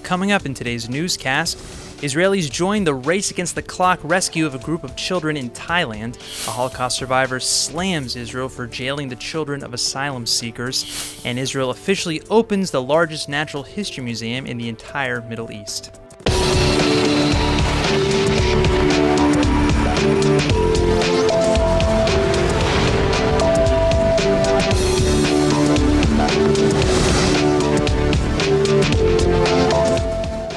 Coming up in today's newscast, Israelis join the race-against-the-clock rescue of a group of children in Thailand. A Holocaust survivor slams Israel for jailing the children of asylum seekers. And Israel officially opens the largest natural history museum in the entire Middle East.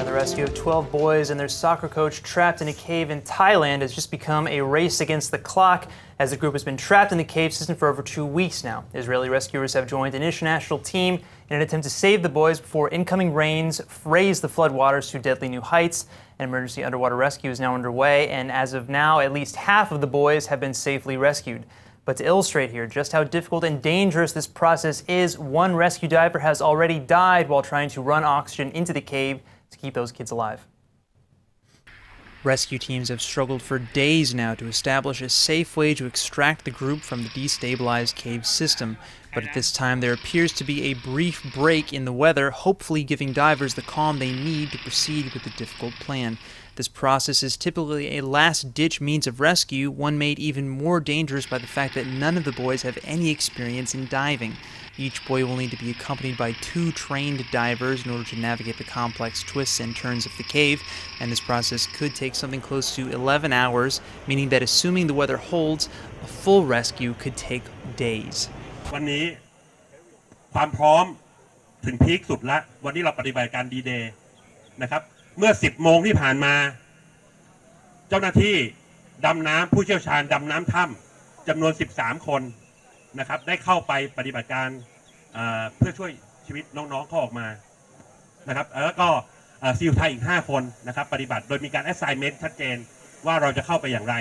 The rescue of 12 boys and their soccer coach trapped in a cave in Thailand has just become a race against the clock, as the group has been trapped in the cave system for over 2 weeks now. Israeli rescuers have joined an international team in an attempt to save the boys before incoming rains raise the floodwaters to deadly new heights. An emergency underwater rescue is now underway, and as of now, at least half of the boys have been safely rescued. But to illustrate here just how difficult and dangerous this process is, one rescue diver has already died while trying to run oxygen into the cave to keep those kids alive. Rescue teams have struggled for days now to establish a safe way to extract the group from the destabilized cave system. But at this time, there appears to be a brief break in the weather, hopefully giving divers the calm they need to proceed with the difficult plan. This process is typically a last-ditch means of rescue, one made even more dangerous by the fact that none of the boys have any experience in diving. Each boy will need to be accompanied by 2 trained divers in order to navigate the complex twists and turns of the cave, and this process could take something close to 11 hours, meaning that assuming the weather holds, a full rescue could take days. วันนี้ความพร้อมถึงพีคสุดละวันนี้เราปฏิบัติการดีเดย์นะครับเมื่อ 10 โมงที่ผ่านมาเจ้าหน้าที่ดำน้ำผู้เชี่ยวชาญดำน้ำถ้ำจำนวน 13 คนนะครับได้เข้าไปปฏิบัติการเพื่อช่วยชีวิตน้องๆเขาออกมานะครับแล้วก็ซีลไทยอีก 5 คนนะครับปฏิบัติโดยมีการ assignment ชัดเจนว่าเราจะเข้าไปอย่างไร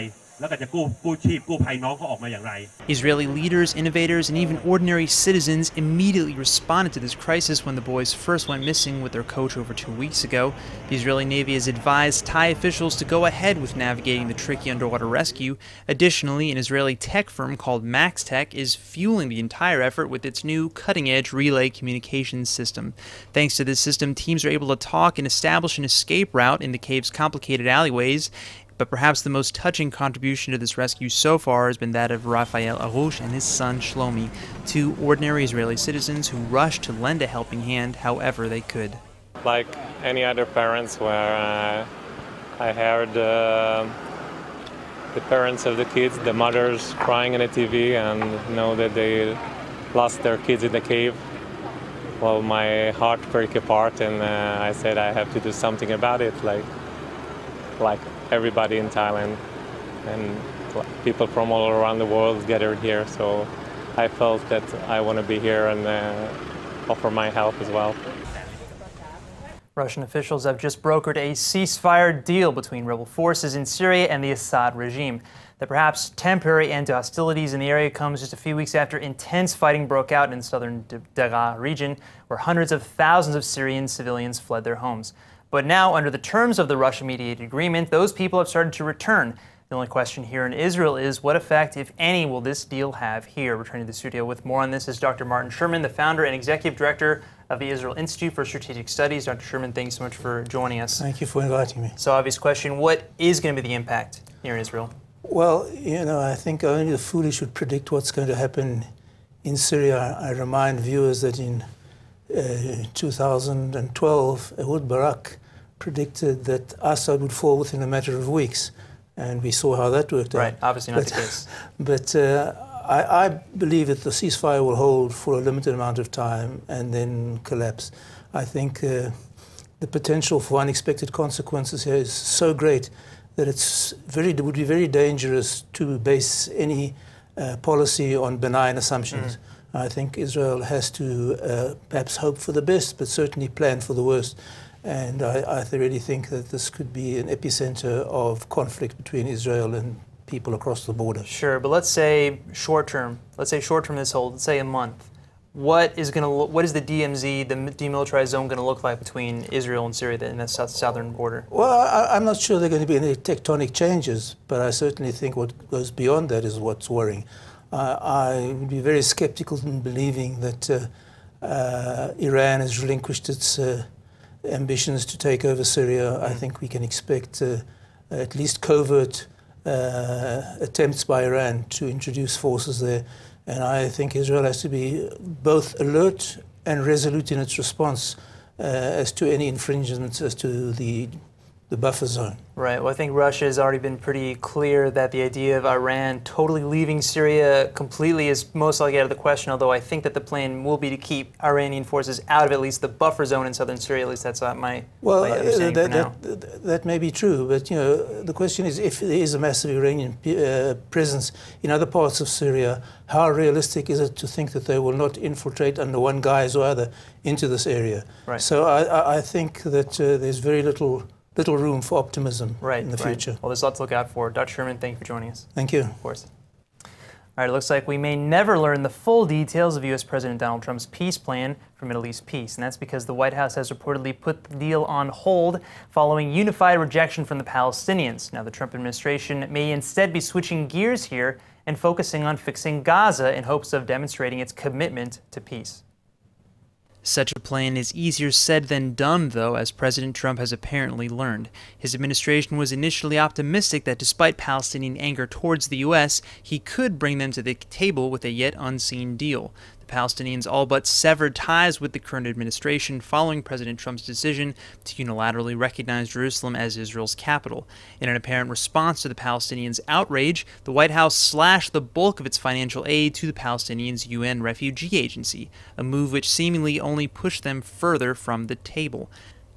Israeli leaders, innovators, and even ordinary citizens immediately responded to this crisis when the boys first went missing with their coach over 2 weeks ago. The Israeli Navy has advised Thai officials to go ahead with navigating the tricky underwater rescue. Additionally, an Israeli tech firm called MaxTech is fueling the entire effort with its new cutting-edge relay communications system. Thanks to this system, teams are able to talk and establish an escape route in the cave's complicated alleyways. But perhaps the most touching contribution to this rescue so far has been that of Raphael Arush and his son Shlomi, 2 ordinary Israeli citizens who rushed to lend a helping hand however they could. Like any other parents, where I heard the parents of the kids, the mothers crying on the TV and know that they lost their kids in the cave. Well, my heart broke apart, and I said I have to do something about it, like everybody in Thailand and people from all around the world gathered here. So I felt that I want to be here and offer my help as well. Russian officials have just brokered a ceasefire deal between rebel forces in Syria and the Assad regime. The perhaps temporary end to hostilities in the area comes just a few weeks after intense fighting broke out in the southern Daraa region, where hundreds of thousands of Syrian civilians fled their homes. But now, under the terms of the Russia-mediated agreement, those people have started to return. The only question here in Israel is, what effect, if any, will this deal have here? Returning to the studio with more on this is Dr. Martin Sherman, the founder and executive director of the Israel Institute for Strategic Studies. Dr. Sherman, thanks so much for joining us. Thank you for inviting me. So, obvious question, what is going to be the impact here in Israel? Well, you know, I think only the foolish would predict what's going to happen in Syria. I remind viewers that in 2012, Ehud Barak predicted that Assad would fall within a matter of weeks, and we saw how that worked out. Right, obviously not the case. But I believe that the ceasefire will hold for a limited amount of time and then collapse. I think the potential for unexpected consequences here is so great that it would be very dangerous to base any policy on benign assumptions. I think Israel has to perhaps hope for the best, but certainly plan for the worst. And I really think that this could be an epicenter of conflict between Israel and people across the border. Sure, but let's say short term. Let's say short term this hold. Let's say a month. What is the DMZ, the demilitarized zone, going to look like between Israel and Syria in the southern border? Well, I'm not sure there are going to be any tectonic changes, but I certainly think what goes beyond that is what's worrying. I would be very skeptical in believing that Iran has relinquished its ambitions to take over Syria, I think we can expect at least covert attempts by Iran to introduce forces there. And I think Israel has to be both alert and resolute in its response as to any infringements as to the buffer zone. Right. Well, I think Russia has already been pretty clear that the idea of Iran totally leaving Syria completely is most likely out of the question, although I think that the plan will be to keep Iranian forces out of at least the buffer zone in southern Syria. At least that's my understanding for now. That may be true, but you know, the question is, if there is a massive Iranian presence in other parts of Syria, how realistic is it to think that they will not infiltrate under one guise or other into this area? Right. So I think that there's very little room for optimism in the future. Well, there's a lot to look out for. Dr. Sherman, thank you for joining us. Thank you. Of course. All right, it looks like we may never learn the full details of U.S. President Donald Trump's peace plan for Middle East peace, and that's because the White House has reportedly put the deal on hold following unified rejection from the Palestinians. Now, the Trump administration may instead be switching gears here and focusing on fixing Gaza in hopes of demonstrating its commitment to peace. Such a plan is easier said than done, though, as President Trump has apparently learned. His administration was initially optimistic that despite Palestinian anger towards the U.S., he could bring them to the table with a yet unseen deal. The Palestinians all but severed ties with the current administration following President Trump's decision to unilaterally recognize Jerusalem as Israel's capital. In an apparent response to the Palestinians' outrage, the White House slashed the bulk of its financial aid to the Palestinians' UN Refugee Agency, a move which seemingly only pushed them further from the table.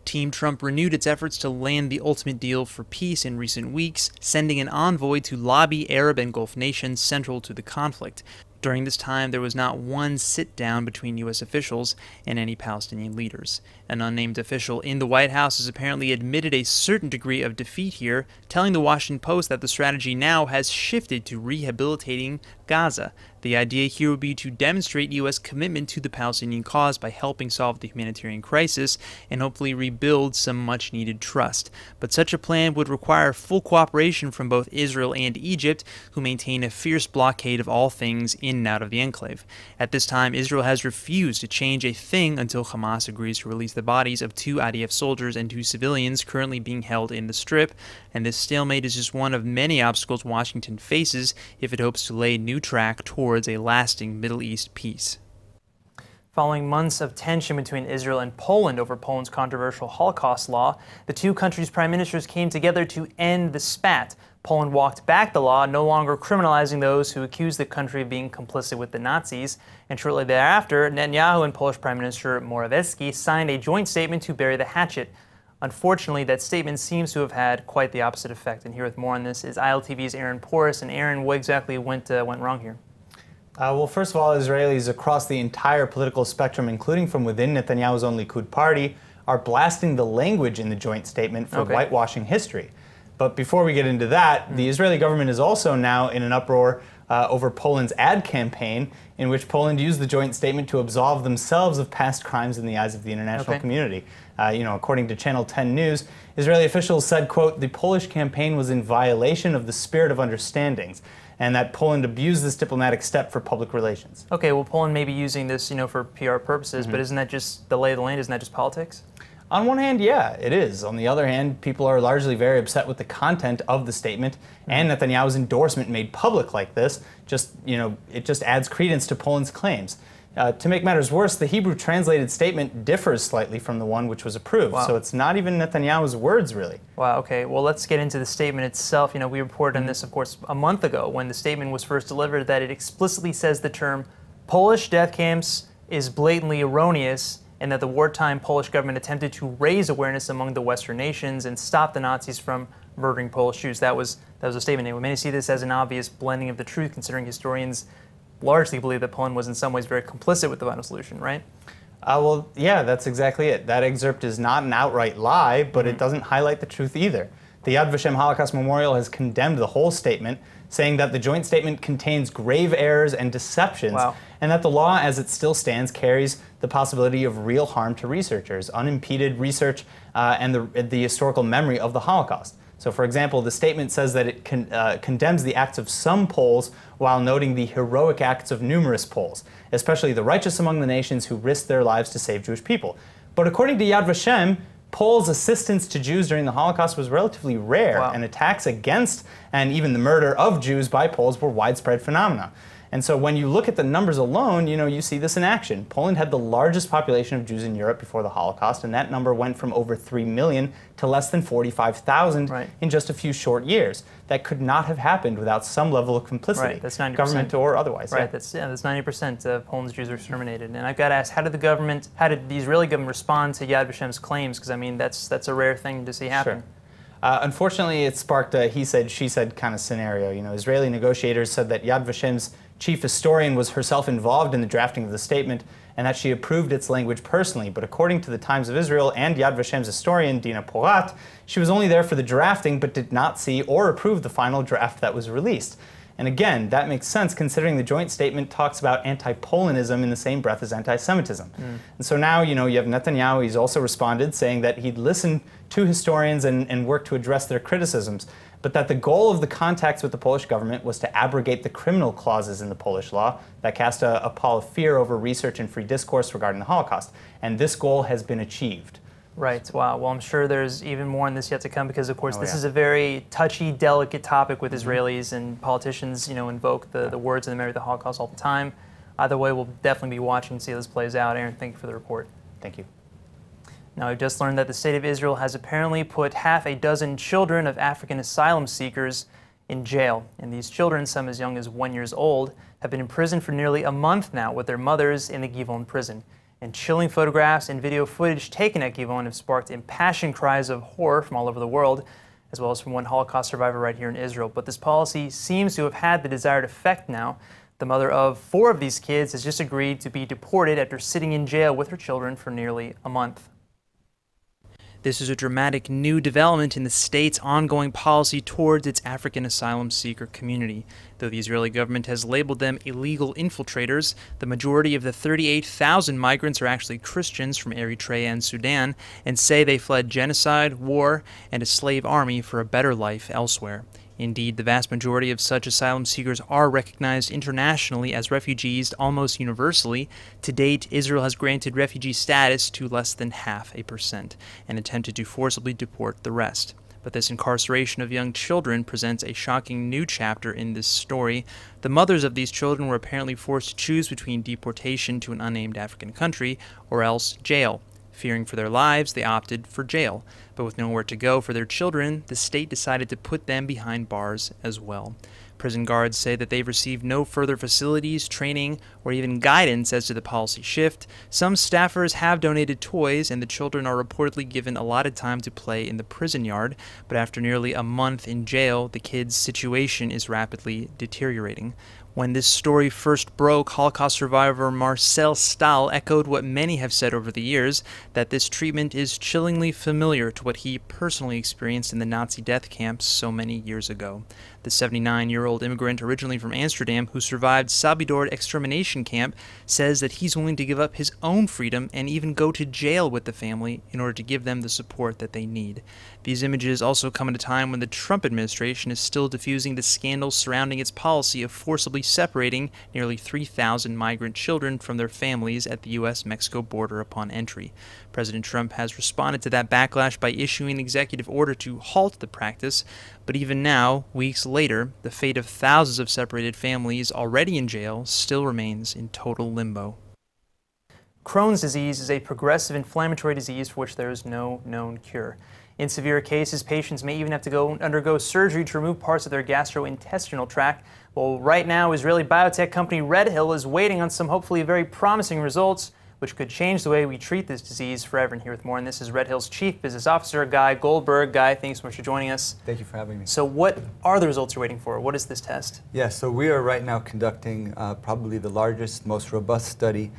Team Trump renewed its efforts to land the ultimate deal for peace in recent weeks, sending an envoy to lobby Arab and Gulf nations central to the conflict. During this time, there was not one sit-down between U.S. officials and any Palestinian leaders. An unnamed official in the White House has apparently admitted a certain degree of defeat here, telling the Washington Post that the strategy now has shifted to rehabilitating Gaza. The idea here would be to demonstrate U.S. commitment to the Palestinian cause by helping solve the humanitarian crisis and hopefully rebuild some much-needed trust. But such a plan would require full cooperation from both Israel and Egypt, who maintain a fierce blockade of all things in and out of the enclave. At this time, Israel has refused to change a thing until Hamas agrees to release the bodies of 2 IDF soldiers and 2 civilians currently being held in the Strip, and this stalemate is just one of many obstacles Washington faces if it hopes to lay a new track towards a lasting Middle East peace. Following months of tension between Israel and Poland over Poland's controversial Holocaust law, the two countries' prime ministers came together to end the spat. Poland walked back the law, no longer criminalizing those who accused the country of being complicit with the Nazis. And shortly thereafter, Netanyahu and Polish Prime Minister Morawiecki signed a joint statement to bury the hatchet. Unfortunately, that statement seems to have had quite the opposite effect. And here with more on this is ILTV's Aaron Porras. And Aaron, what exactly went wrong here? Well, first of all, Israelis across the entire political spectrum, including from within Netanyahu's own Likud party, are blasting the language in the joint statement for whitewashing history. But before we get into that, the Israeli government is also now in an uproar over Poland's ad campaign, in which Poland used the joint statement to absolve themselves of past crimes in the eyes of the international community. According to Channel 10 News, Israeli officials said, quote, the Polish campaign was in violation of the spirit of understandings, and that Poland abused this diplomatic step for public relations. Okay, well, Poland may be using this, for PR purposes, but isn't that just the lay of the land? Isn't that just politics? On one hand, yeah, it is. On the other hand, people are largely very upset with the content of the statement, and Netanyahu's endorsement made public like this it just adds credence to Poland's claims. To make matters worse, the Hebrew translated statement differs slightly from the one which was approved, so it's not even Netanyahu's words, really. Wow, okay. Well, let's get into the statement itself. We reported on this, of course, a month ago when the statement was first delivered, that it explicitly says the term Polish death camps is blatantly erroneous, and that the wartime Polish government attempted to raise awareness among the Western nations and stop the Nazis from murdering Polish Jews. That was a statement. We may see this as an obvious blending of the truth, considering historians largely believe that Poland was in some ways very complicit with the final solution, right? Well, yeah, that's exactly it. That excerpt is not an outright lie, but it doesn't highlight the truth either. The Yad Vashem Holocaust Memorial has condemned the whole statement, saying that the joint statement contains grave errors and deceptions, and that the law as it still stands carries the possibility of real harm to researchers, unimpeded research, and the historical memory of the Holocaust. So, for example, the statement says that it condemns the acts of some Poles while noting the heroic acts of numerous Poles, especially the righteous among the nations who risked their lives to save Jewish people. But according to Yad Vashem, Poles' assistance to Jews during the Holocaust was relatively rare, and attacks against and even the murder of Jews by Poles were widespread phenomena. And so when you look at the numbers alone, you see this in action. Poland had the largest population of Jews in Europe before the Holocaust, and that number went from over 3 million to less than 45,000 in just a few short years. That could not have happened without some level of complicity, that's 90%. Government or otherwise. Right, that's 90% of Poland's Jews are exterminated. And I've got to ask, how did the Israeli government respond to Yad Vashem's claims? Because I mean, that's a rare thing to see happen. Sure. Unfortunately, it sparked a he said, she said kind of scenario. Israeli negotiators said that Yad Vashem's chief historian was herself involved in the drafting of the statement and that she approved its language personally. But according to the Times of Israel and Yad Vashem's historian, Dina Porat, she was only there for the drafting but did not see or approve the final draft that was released. And again, that makes sense considering the joint statement talks about anti-Polonism in the same breath as anti-Semitism. And so now, you have Netanyahu, he's also responded saying that he'd listened to historians and worked to address their criticisms, but that the goal of the contacts with the Polish government was to abrogate the criminal clauses in the Polish law that cast a pall of fear over research and free discourse regarding the Holocaust. And this goal has been achieved. Right. Wow. Well, I'm sure there's even more on this yet to come because, of course, this is a very touchy, delicate topic with Israelis, and politicians, invoke the words and the memory of the Holocaust all the time. Either way, we'll definitely be watching to see how this plays out. Aaron, thank you for the report. Thank you. Now, we've just learned that the state of Israel has apparently put half a dozen children of African asylum seekers in jail. And these children, some as young as 1 year old, have been in prison for nearly a month now with their mothers in the Givon prison. And chilling photographs and video footage taken at Givon have sparked impassioned cries of horror from all over the world, as well as from one Holocaust survivor right here in Israel. But this policy seems to have had the desired effect now. The mother of 4 of these kids has just agreed to be deported after sitting in jail with her children for nearly a month. This is a dramatic new development in the state's ongoing policy towards its African asylum seeker community. Though the Israeli government has labeled them illegal infiltrators, the majority of the 38,000 migrants are actually Christians from Eritrea and Sudan and say they fled genocide, war, and a slave army for a better life elsewhere. Indeed, the vast majority of such asylum seekers are recognized internationally as refugees almost universally. To date, Israel has granted refugee status to less than 0.5% and attempted to forcibly deport the rest. But this incarceration of young children presents a shocking new chapter in this story. The mothers of these children were apparently forced to choose between deportation to an unnamed African country or else jail. Fearing for their lives, they opted for jail. But with nowhere to go for their children, the state decided to put them behind bars as well. Prison guards say that they've received no further facilities, training, or even guidance as to the policy shift. Some staffers have donated toys, and the children are reportedly given allotted time to play in the prison yard. But after nearly a month in jail, the kids' situation is rapidly deteriorating. When this story first broke, Holocaust survivor Marcel Stahl echoed what many have said over the years, that this treatment is chillingly familiar to what he personally experienced in the Nazi death camps so many years ago. The 79-year-old immigrant originally from Amsterdam who survived Sabidor extermination camp says that he's willing to give up his own freedom and even go to jail with the family in order to give them the support that they need. These images also come at a time when the Trump administration is still diffusing the scandals surrounding its policy of forcibly separating nearly 3,000 migrant children from their families at the U.S.-Mexico border upon entry. President Trump has responded to that backlash by issuing an executive order to halt the practice, but even now, weeks later, the fate of thousands of separated families already in jail still remains in total limbo. Crohn's disease is a progressive inflammatory disease for which there is no known cure. In severe cases, patients may even have to undergo surgery to remove parts of their gastrointestinal tract. Well, right now, Israeli biotech company RedHill is waiting on some hopefully very promising results, which could change the way we treat this disease forever. And here with more on this is RedHill's Chief Business Officer, Guy Goldberg. Guy, thanks so much for joining us. Thank you for having me. So what are the results you're waiting for? What is this test? Yeah, so we are right now conducting probably the largest, most robust study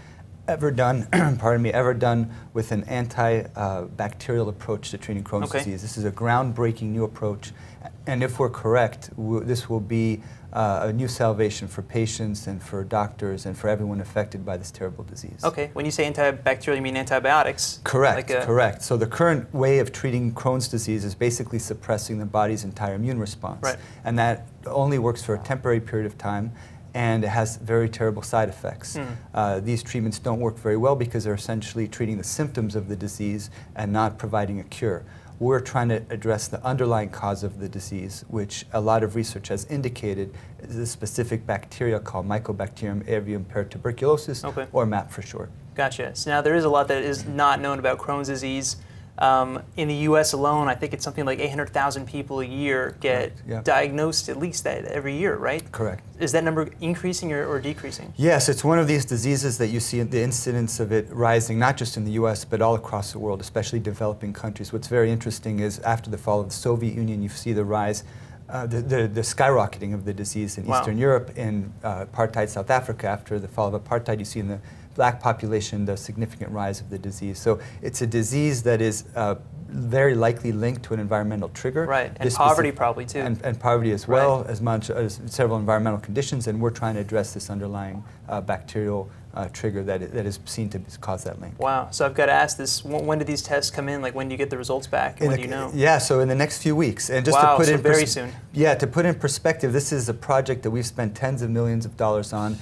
ever done, ever done with an antibacterial approach to treating Crohn's disease. This is a groundbreaking new approach, and if we're correct, this will be a new salvation for patients and for doctors and for everyone affected by this terrible disease. Okay, when you say antibacterial, you mean antibiotics? Correct, correct. So the current way of treating Crohn's disease is basically suppressing the body's entire immune response. Right. And that only works for a temporary period of time. and it has very terrible side effects. These treatments don't work very well because they're essentially treating the symptoms of the disease and not providing a cure. We're trying to address the underlying cause of the disease, which a lot of research has indicated is a specific bacteria called Mycobacterium avium paratuberculosis, or MAP for short. Gotcha. So now there is a lot that is not known about Crohn's disease. In the U.S. alone, I think it's something like 800,000 people a year get diagnosed at least every year, right? Correct. Is that number increasing or decreasing? Yes, it's one of these diseases that you see the incidence of it rising, not just in the U.S., but all across the world, especially developing countries. What's very interesting is after the fall of the Soviet Union, you see the rise, the skyrocketing of the disease in Eastern Europe, in apartheid South Africa. After the fall of apartheid, you see in the black population the significant rise of the disease. So it's a disease that is very likely linked to an environmental trigger. Right, and poverty probably too. And poverty as well, as much as several environmental conditions, and we're trying to address this underlying bacterial trigger that is seen to cause that link. Wow, so I've got to ask this, when do these tests come in? Like when do you get the results back? When do you know? Yeah, so in the next few weeks. And just to put in very soon. Yeah, to put in perspective, this is a project that we've spent tens of millions of dollars on.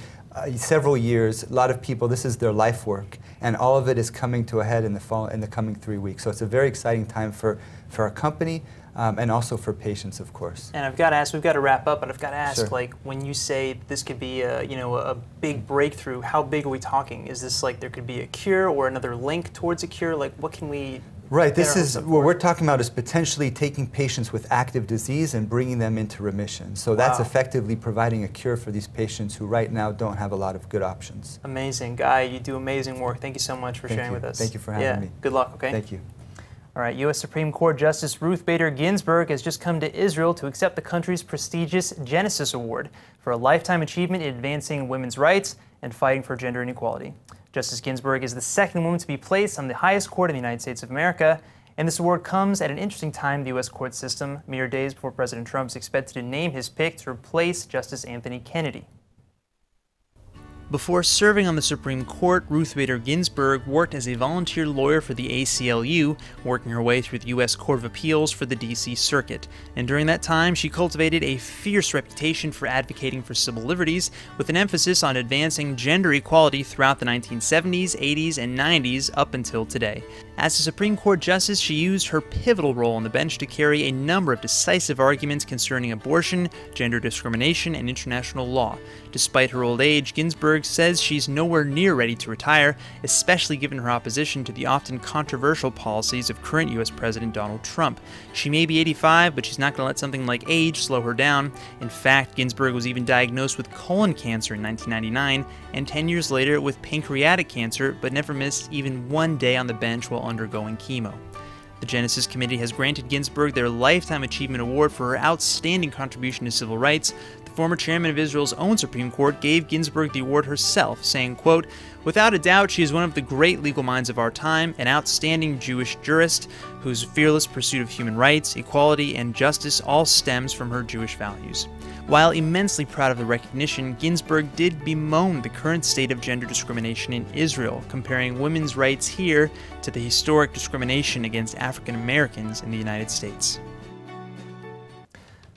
Several years, a lot of people, this is their life work, and all of it is coming to a head in the coming 3 weeks. So it's a very exciting time for our company and also for patients, of course. And I've got to ask, we've got to wrap up, but I've got to ask, like, when you say this could be a big breakthrough, how big are we talking? Is this like there could be a cure or another link towards a cure? Like, what can we... Right, this is what we're talking about, is potentially taking patients with active disease and bringing them into remission. So that's effectively providing a cure for these patients who right now don't have a lot of good options. Amazing. Guy, you do amazing work. Thank you so much for sharing with us. Thank you for having me. Good luck, okay? Thank you. All right, U.S. Supreme Court Justice Ruth Bader Ginsburg has just come to Israel to accept the country's prestigious Genesis Award for a lifetime achievement in advancing women's rights and fighting for gender inequality. Justice Ginsburg is the second woman to be placed on the highest court in the United States of America, and this award comes at an interesting time in the U.S. court system, mere days before President Trump is expected to name his pick to replace Justice Anthony Kennedy. Before serving on the Supreme Court, Ruth Bader Ginsburg worked as a volunteer lawyer for the ACLU, working her way through the U.S. Court of Appeals for the D.C. Circuit. And during that time, she cultivated a fierce reputation for advocating for civil liberties, with an emphasis on advancing gender equality throughout the 1970s, 80s, and 90s up until today. As a Supreme Court justice, she used her pivotal role on the bench to carry a number of decisive arguments concerning abortion, gender discrimination, and international law. Despite her old age, Ginsburg says she's nowhere near ready to retire, especially given her opposition to the often controversial policies of current U.S. President Donald Trump. She may be 85, but she's not going to let something like age slow her down. In fact, Ginsburg was even diagnosed with colon cancer in 1999, and 10 years later with pancreatic cancer, but never missed even one day on the bench while undergoing chemo. The Genesis Committee has granted Ginsburg their Lifetime Achievement Award for her outstanding contribution to civil rights. The former chairman of Israel's own Supreme Court gave Ginsburg the award herself, saying, quote, "Without a doubt, she is one of the great legal minds of our time, an outstanding Jewish jurist whose fearless pursuit of human rights, equality, and justice all stems from her Jewish values." While immensely proud of the recognition, Ginsburg did bemoan the current state of gender discrimination in Israel, comparing women's rights here to the historic discrimination against African Americans in the United States.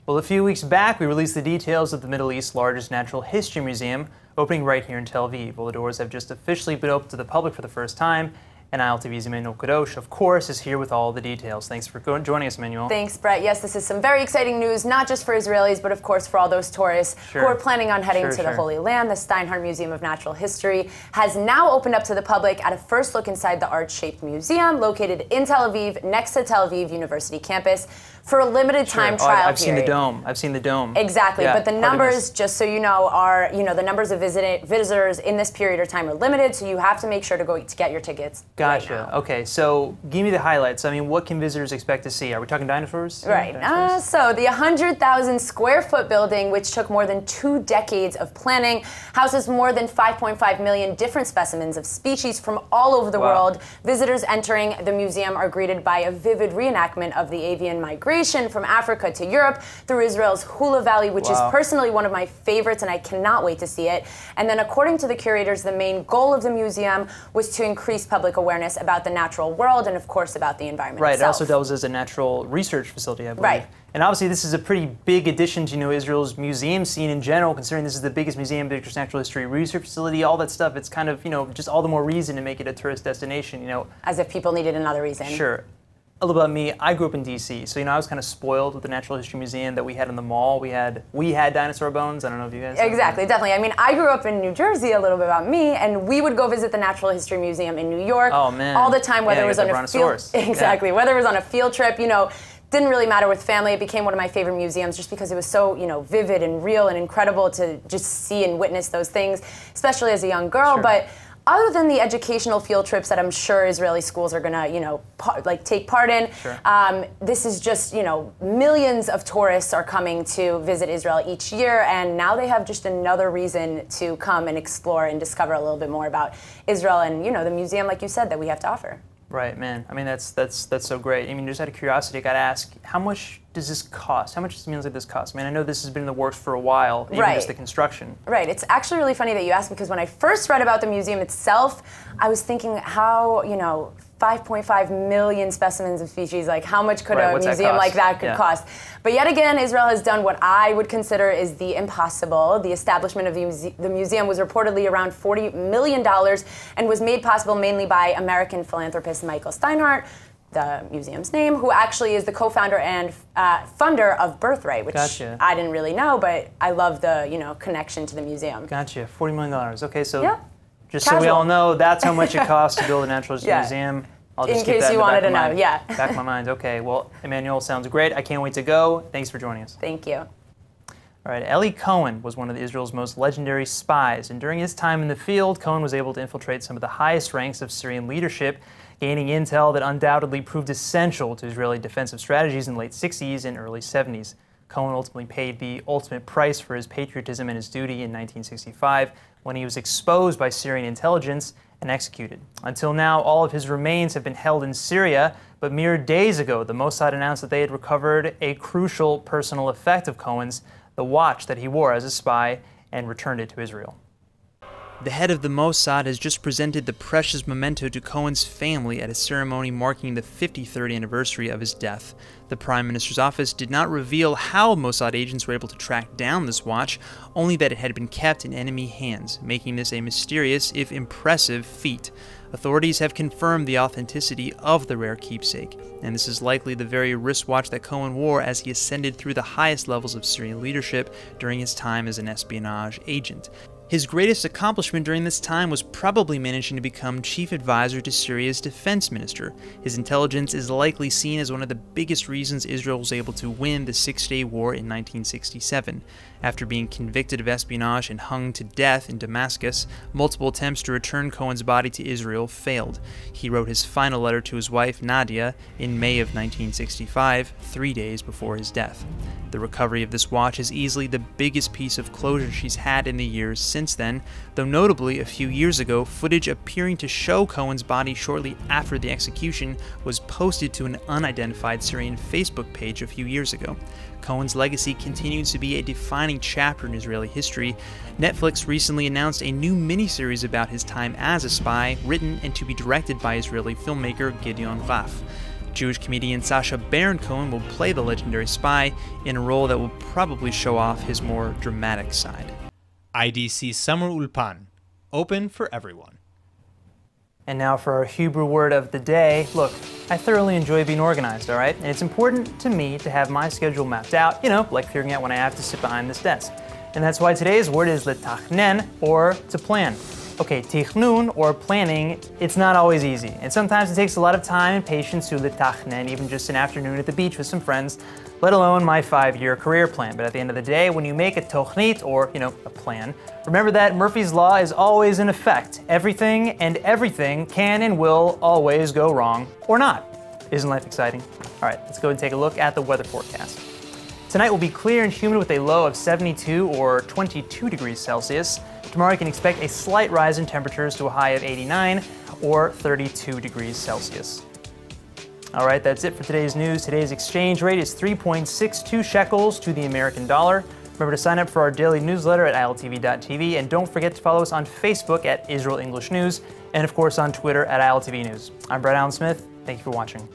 Well, a few weeks back, we released the details of the Middle East's largest natural history museum, opening right here in Tel Aviv. Well, the doors have just officially been opened to the public for the first time, and ILTV's Emmanuel Kadosh, of course, is here with all the details. Thanks for joining us, Emmanuel. Thanks, Brett. Yes, this is some very exciting news, not just for Israelis, but of course for all those tourists who are planning on heading to the Holy Land. The Steinhardt Museum of Natural History has now opened up to the public at a first look inside the arch-shaped museum located in Tel Aviv, next to Tel Aviv University campus, for a limited time trial period. I've seen the dome. I've seen the dome. Exactly, but the numbers, just so you know, are the numbers of visitors in this period of time are limited, so you have to make sure to get your tickets. Gotcha. Right now. Okay, so give me the highlights. I mean, what can visitors expect to see? Are we talking dinosaurs? Right. So the 100,000 square foot building, which took more than 2 decades of planning, houses more than 5.5 million different specimens of species from all over the world. Visitors entering the museum are greeted by a vivid reenactment of the avian migration from Africa to Europe through Israel's Hula Valley, which is personally one of my favorites, and I cannot wait to see it. And then according to the curators, the main goal of the museum was to increase public awareness awareness about the natural world and, of course, about the environment Right. itself. It also doubles as a natural research facility, I believe. Right. And obviously, this is a pretty big addition to Israel's museum scene in general, considering this is the biggest museum, biggest natural history research facility, all that stuff. It's kind of, just all the more reason to make it a tourist destination, As if people needed another reason. Sure. A little about me. I grew up in D.C., so I was kind of spoiled with the Natural History Museum that we had in the mall. We had dinosaur bones. I don't know if you guys. Exactly, definitely. I mean, I grew up in New Jersey. A little bit about me, and we would go visit the Natural History Museum in New York. Oh man! All the time, whether yeah, it was on a field. Exactly, whether it was on a field trip. Didn't really matter with family. It became one of my favorite museums just because it was so, vivid and real and incredible to just see and witness those things, especially as a young girl. Sure. But other than the educational field trips that I'm sure Israeli schools are gonna, take part in, sure. This is just, millions of tourists are coming to visit Israel each year, and now they have just another reason to come and explore and discover a little bit more about Israel and, the museum, like you said, that we have to offer. Right, man. I mean, that's so great. I mean, just out of curiosity, I got to ask, how much does this cost? How much does meals like this cost? I mean, I know this has been in the works for a while, even just the construction. Right. It's actually really funny that you asked, because when I first read about the museum itself, I was thinking how, 5.5 million specimens of species, like how much could a museum like that could cost? But yet again, Israel has done what I would consider is the impossible. The establishment of the museum was reportedly around $40 million and was made possible mainly by American philanthropist Michael Steinhardt, the museum's name, who actually is the co-founder and funder of Birthright, which I didn't really know, but I love the connection to the museum. Gotcha. $40 million. Okay, so just Casual. so we all know, that's how much it costs to build a Natural History Museum. I'll just keep that in the back of my mind. Back of my mind. Okay, well, Emmanuel, sounds great. I can't wait to go. Thanks for joining us. Thank you. All right, Eli Cohen was one of Israel's most legendary spies, and during his time in the field, Cohen was able to infiltrate some of the highest ranks of Syrian leadership, gaining intel that undoubtedly proved essential to Israeli defensive strategies in the late 60s and early 70s. Cohen ultimately paid the ultimate price for his patriotism and his duty in 1965 when he was exposed by Syrian intelligence and executed. Until now, all of his remains have been held in Syria, but mere days ago, the Mossad announced that they had recovered a crucial personal effect of Cohen's, the watch that he wore as a spy, and returned it to Israel. The head of the Mossad has just presented the precious memento to Cohen's family at a ceremony marking the 53rd anniversary of his death. The Prime Minister's office did not reveal how Mossad agents were able to track down this watch, only that it had been kept in enemy hands, making this a mysterious, if impressive, feat. Authorities have confirmed the authenticity of the rare keepsake, and this is likely the very wristwatch that Cohen wore as he ascended through the highest levels of Syrian leadership during his time as an espionage agent. His greatest accomplishment during this time was probably managing to become chief advisor to Syria's defense minister. His intelligence is likely seen as one of the biggest reasons Israel was able to win the Six-Day War in 1967. After being convicted of espionage and hung to death in Damascus, multiple attempts to return Cohen's body to Israel failed. He wrote his final letter to his wife, Nadia, in May of 1965, 3 days before his death. The recovery of this watch is easily the biggest piece of closure she's had in the years since then, though notably a few years ago, footage appearing to show Cohen's body shortly after the execution was posted to an unidentified Syrian Facebook page a few years ago. Cohen's legacy continues to be a defining chapter in Israeli history. Netflix recently announced a new miniseries about his time as a spy, written and to be directed by Israeli filmmaker Gideon Raff. Jewish comedian Sacha Baron Cohen will play the legendary spy in a role that will probably show off his more dramatic side. IDC Summer Ulpan, open for everyone. And now for our Hebrew word of the day. Look, I thoroughly enjoy being organized, all right? And it's important to me to have my schedule mapped out, like figuring out when I have to sit behind this desk. And that's why today's word is letachnen, or to plan. Okay, tichnun, or planning, it's not always easy. And sometimes it takes a lot of time and patience to letachnen, even just an afternoon at the beach with some friends, let alone my 5-year career plan. But at the end of the day, when you make a tochnit, or, a plan, remember that Murphy's Law is always in effect. Everything and everything can and will always go wrong, or not. Isn't life exciting? All right, let's go and take a look at the weather forecast. Tonight will be clear and humid with a low of 72 or 22 degrees Celsius. Tomorrow you can expect a slight rise in temperatures to a high of 89 or 32 degrees Celsius. All right, that's it for today's news. Today's exchange rate is 3.62 shekels to the American dollar. Remember to sign up for our daily newsletter at iltv.tv, and don't forget to follow us on Facebook at Israel English News and of course on Twitter at ILTV News. I'm Brett Allen Smith. Thank you for watching.